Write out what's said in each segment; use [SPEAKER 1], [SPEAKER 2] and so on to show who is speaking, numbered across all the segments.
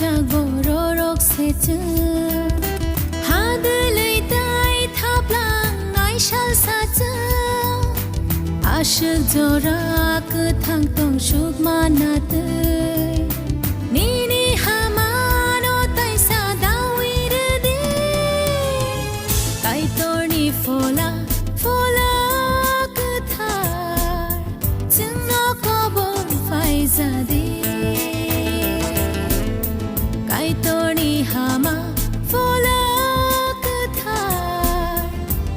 [SPEAKER 1] Kokborok se chư ha đưa lời tai tháp lang nói shal sa chư ashik jora cứ thang tong shuk mana tơi ni ni hamano tai sa dawi di Kaitor ni phola Kwthar chừng nó có bốn phải ra đi Kaitor ni hama phola Kwthar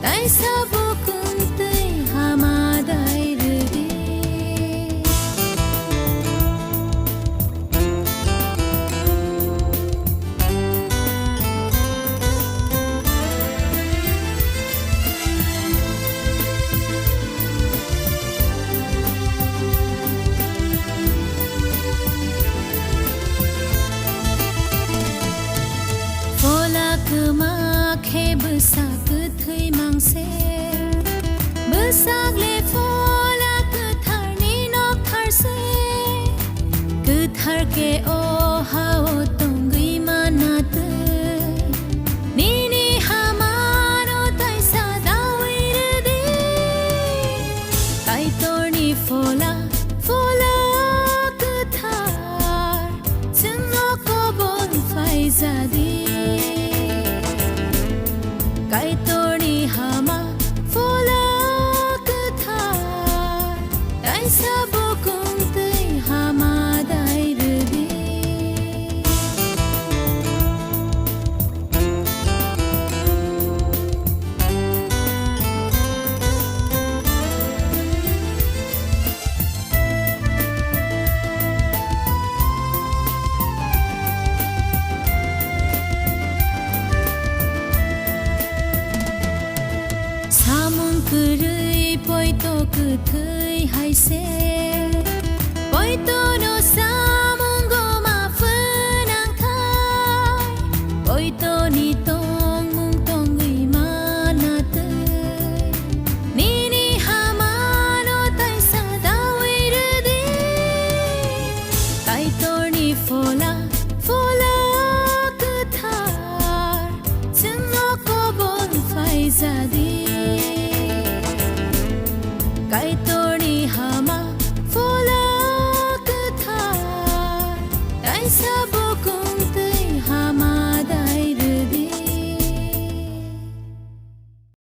[SPEAKER 1] tai sa bukun tei hama dai rudi Kema khe besak thei mangse besak le phola Kwthar ni nok thar se Kwthar ke o hao tong gui mana te ni ni hamano tai sa dawi di Kaitor ni phola Kwthar chừng nó có bốn phải ra đi Kaitor ni hama phola Kwthar tai sa bukun tei hama dai rudi Samung kurui poito kuthei hai se Poito no samung go ma phunang thai Poito ni tong mung tong gui mana tei Ni ni hamano tai sa dawi rudi Kaitor ni phola Kwthar chừng nó có bốn phải ra đi Kaitor